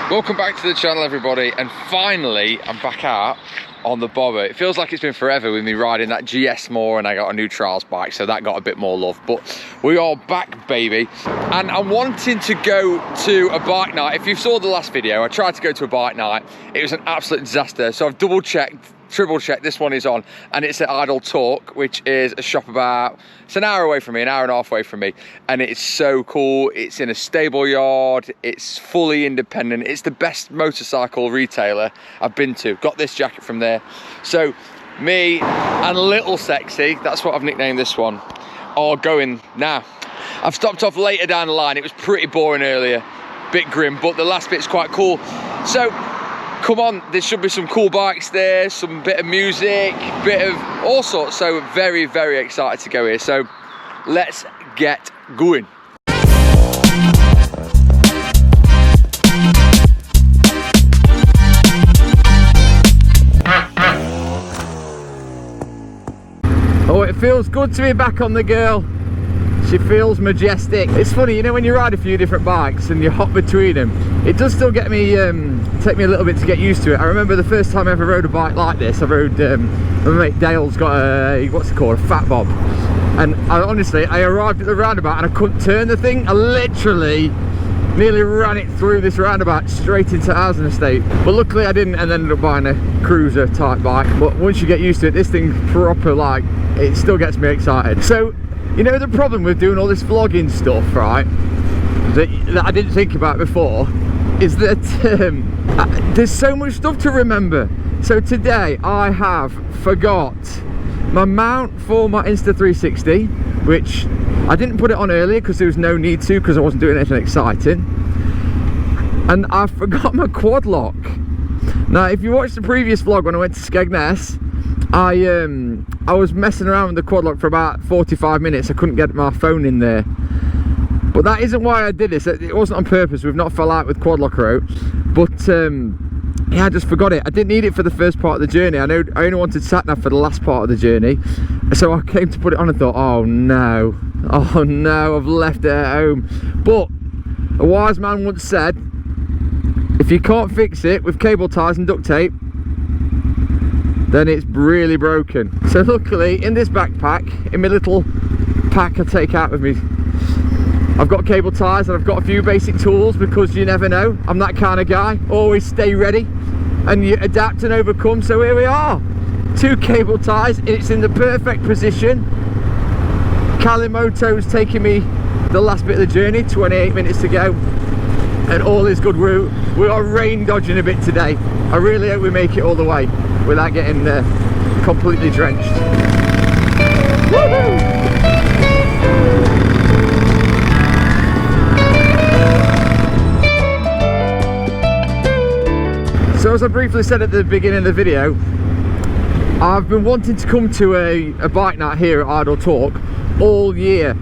Welcome back to the channel, everybody, and finally I'm back out on the bobber. It feels like it's been forever with me riding that GS more, and I got a new trials bike, so that got a bit more love, but we are back, baby. And I'm wanting to go to a bike night. If you saw the last video, I tried to go to a bike night. It was an absolute disaster, so I've double checked, triple checked, this one is on, and it's at Idle Talk, which is a shop it's an hour away from me, an hour and a half away from me, and it's so cool. It's in a stable yard, it's fully independent, it's the best motorcycle retailer I've been to. Got this jacket from there. So me and Little Sexy, that's what I've nicknamed this one, are going now. I've stopped off later down the line. It was pretty boring earlier, bit grim, but the last bit's quite cool. So come on, there should be some cool bikes there, some bit of music, bit of all sorts. So very, very excited to go here. So let's get going. Oh, it feels good to be back on the girl. She feels majestic. It's funny, you know, when you ride a few different bikes and you hop between them, it does still get me, take me a little bit to get used to it. I remember the first time I ever rode a bike like this, I rode, my mate Dale's got a, what's it called, a Fat Bob. And I arrived at the roundabout and I couldn't turn the thing. I literally nearly ran it through this roundabout straight into housing estate. But luckily I didn't, and ended up buying a cruiser type bike. But once you get used to it, this thing proper, like, it still gets me excited. So, you know, the problem with doing all this vlogging stuff, right, that I didn't think about before, is that there's so much stuff to remember. So today I have forgot my mount for my Insta360, which I didn't put it on earlier because there was no need to, because I wasn't doing anything exciting. And I forgot my quad lock. Now, if you watched the previous vlog when I went to Skegness, I was messing around with the quad lock for about 45 minutes. I couldn't get my phone in there. But that isn't why I did this. It wasn't on purpose. We've not fell out with quad locker out. But yeah, I just forgot it. I didn't need it for the first part of the journey. I only wanted sat nav for the last part of the journey. So I came to put it on and thought, oh no, I've left it at home. But a wise man once said, if you can't fix it with cable ties and duct tape, then it's really broken. So luckily, in this backpack, in my little pack I take out with me, I've got cable ties and I've got a few basic tools, because you never know. I'm that kind of guy. Always stay ready, and you adapt and overcome. So here we are, 2 cable ties. It's in the perfect position. Kalimoto's taking me the last bit of the journey, 28 minutes to go, and all is good. We are rain dodging a bit today. I really hope we make it all the way without getting completely drenched. Woohoo! So as I briefly said at the beginning of the video, I've been wanting to come to a bike night here at Idle Talk all year.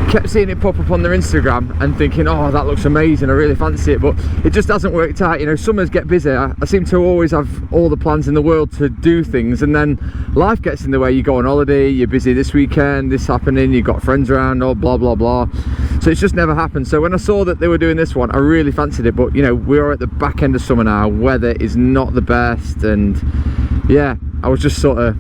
Kept seeing it pop up on their Instagram and thinking, oh, that looks amazing, I really fancy it, but it just hasn't worked out. You know, summers get busy. I seem to always have all the plans in the world to do things, and then life gets in the way. You go on holiday, you're busy this weekend, this happening, you've got friends around, or blah blah blah, so it's just never happened. So when I saw that they were doing this one, I really fancied it. But you know, we're at the back end of summer now, weather is not the best, and yeah, I was just sort of,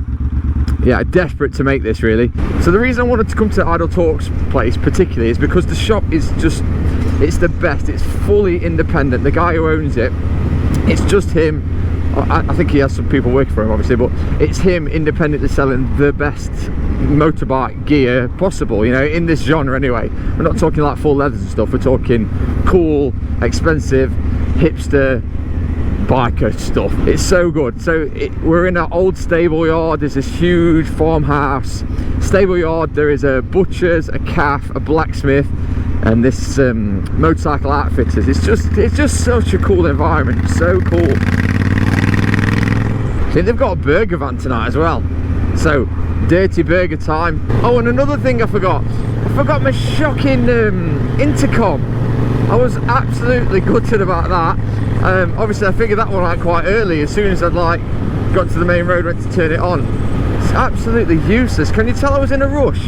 yeah, desperate to make this, really. So the reason I wanted to come to Idle Talk's place particularly is because the shop is just, it's the best. It's fully independent. The guy who owns it, it's just him. I think he has some people working for him, obviously, but it's him independently selling the best motorbike gear possible, you know, in this genre anyway. We're not talking like full leathers and stuff. We're talking cool, expensive, hipster biker stuff. It's so good. So we're in an old stable yard. There's this huge farmhouse stable yard. There is a butcher's, a calf, a blacksmith, and this motorcycle outfitters. It's just such a cool environment. So cool. I think they've got a burger van tonight as well, so dirty burger time. Oh, and another thing I forgot my shocking intercom. I was absolutely gutted about that. Obviously I figured that one out quite early. As soon as I'd like got to the main road, went to turn it on. It's absolutely useless. Can you tell I was in a rush?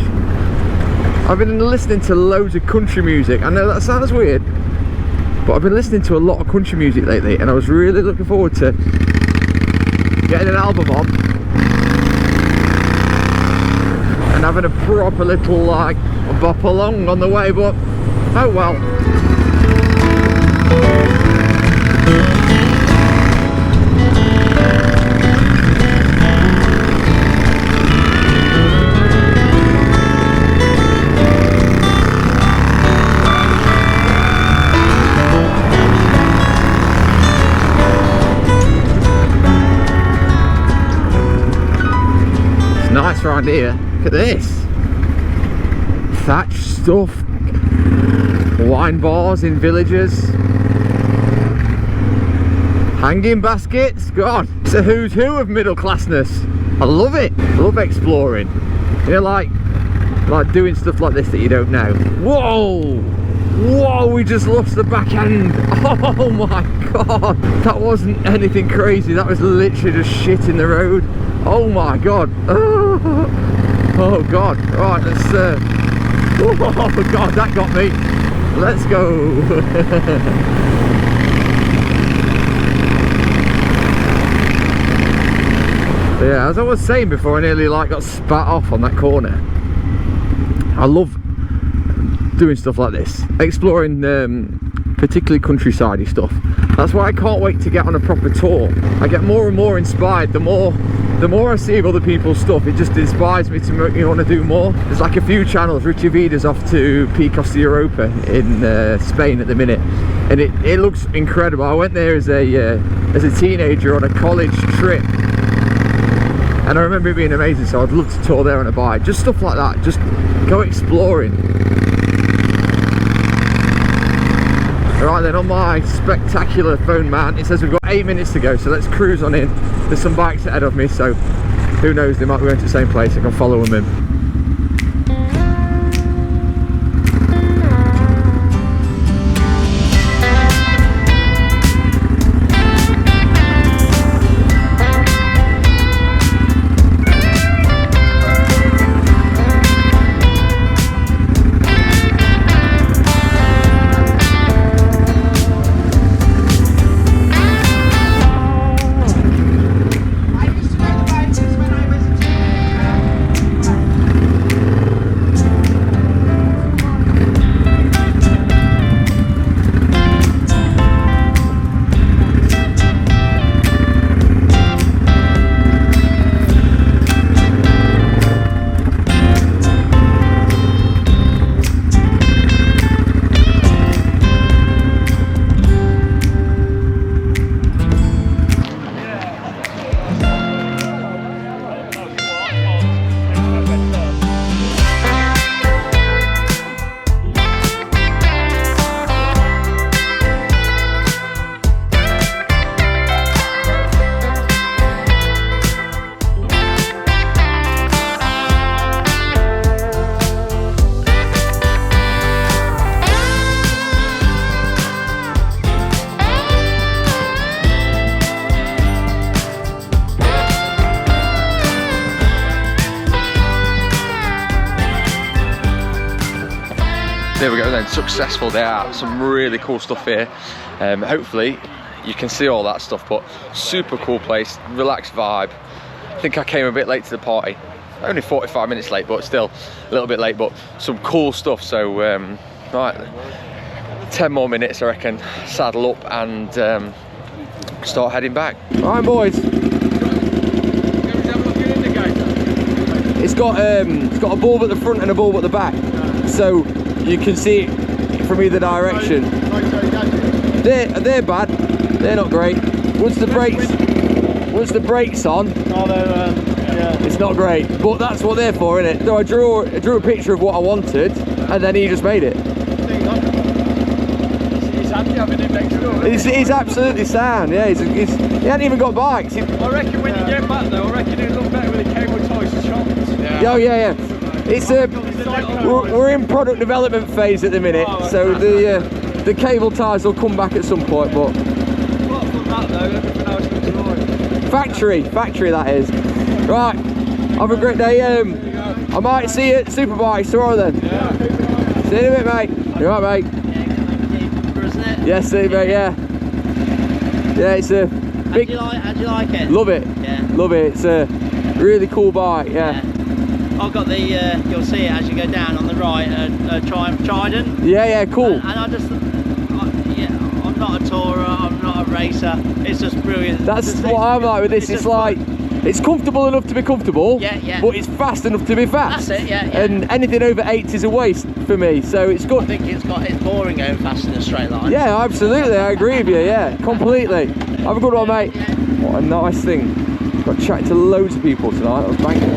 I've been listening to loads of country music. I know that sounds weird, But I've been listening to a lot of country music lately, and I was really looking forward to getting an album on and having a proper little like bop along on the way, but oh well. Nice around here. Look at this. Thatch stuff. Wine bars in villages. Hanging baskets. God, it's a who's who of middle classness. I love it. I love exploring. You know, like doing stuff like this that you don't know. Whoa! Whoa, we just lost the back end. Oh my God. That wasn't anything crazy. That was literally just shit in the road. Oh my God. Oh God. Right, let's oh God, that got me. Let's go. Yeah, as I was saying before, I nearly like got spat off on that corner. I love doing stuff like this, exploring particularly countryside-y stuff. That's why I can't wait to get on a proper tour. I get more and more inspired the more I see of other people's stuff. It just inspires me to make me want to do more. There's like a few channels. Richie Vida's off to Picos de Europa in Spain at the minute, and it looks incredible. I went there as a teenager on a college trip, and I remember it being amazing, so I'd love to tour there on a bike. Just stuff like that, just go exploring. Right then, on my spectacular phone mount, it says we've got 8 minutes to go, so let's cruise on in. There's some bikes ahead of me, so who knows, they might be going to the same place. I can follow them in. There we go then, successful day out. Some really cool stuff here. Hopefully you can see all that stuff, but super cool place, relaxed vibe. I think I came a bit late to the party. Only 45 minutes late, but still a little bit late, but some cool stuff. So right, 10 more minutes I reckon, saddle up and start heading back. All right boys. It's got a bulb at the front and a bulb at the back, so you can see it from either direction. They're bad. They're not great. Once the brakes on, yeah, it's not great. But that's what they're for, isn't it? So I drew a picture of what I wanted, and then he just made it. He's happy having him next door. He's absolutely sound. Yeah, he hasn't even got bikes. I reckon when you get back though, I reckon it'll look better with the cable ties chopped. Yeah. Oh yeah. It's we're in product development phase at the minute, so the cable ties will come back at some point. But apart from that though, everything else looks right. Factory that is. Right. Have a great day. I might see you at Superbikes tomorrow then. Yeah. See you in a bit, mate. You alright, mate? Yes, mate, yeah. Yeah, it's a big... How do you like it? Love it. Yeah. Love it. It's a really cool bike, yeah. I've got the, you'll see it as you go down on the right, Trident. Yeah, cool. And I just, I'm not a tourer, I'm not a racer. It's just brilliant. That's what I'm like with this. It's like, it's comfortable enough to be comfortable, but it's fast enough to be fast. That's it, yeah. And anything over 8 is a waste for me, so it's good. I think it's boring going fast in a straight line. Yeah, absolutely, I agree with you, yeah, completely. Have a good one, mate. What a nice thing. Got chatting to loads of people tonight, that was banging.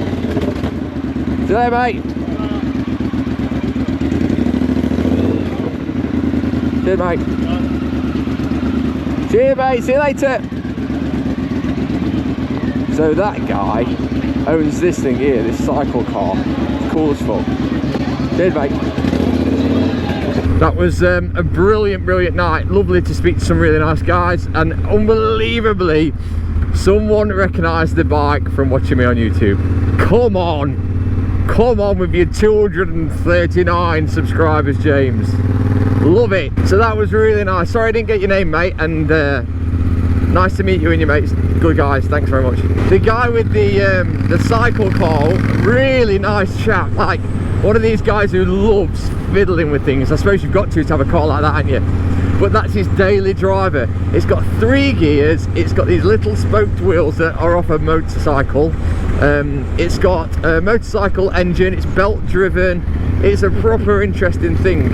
See you later, mate. Cheers, mate. Cheers, mate, see you later. So that guy owns this thing here, this cycle car. It's cool as fuck. Cheers, mate. That was a brilliant night. Lovely to speak to some really nice guys, and unbelievably, someone recognised the bike from watching me on YouTube. Come on with your 239 subscribers, James. Love it. So that was really nice. Sorry I didn't get your name, mate, and nice to meet you and your mates. Good guys, thanks very much. The guy with the cycle car, really nice chap. Like one of these guys who loves fiddling with things. I suppose you've got to have a car like that, haven't you? But that's his daily driver. It's got 3 gears. It's got these little spoked wheels that are off a motorcycle. It's got a motorcycle engine. It's belt driven. It's a proper interesting thing.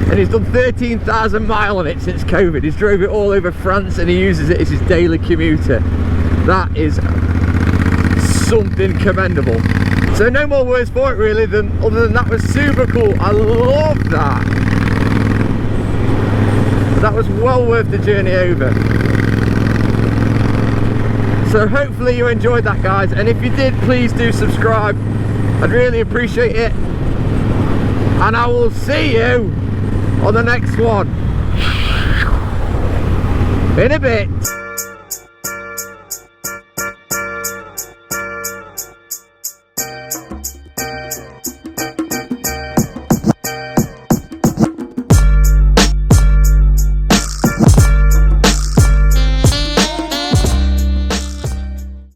And he's done 13,000 miles on it since COVID. He's drove it all over France and he uses it as his daily commuter. That is something commendable. So no more words for it really, other than that was super cool. I love that. That was well worth the journey over. So hopefully you enjoyed that, guys, and if you did, please do subscribe. I'd really appreciate it. And I will see you on the next one in a bit.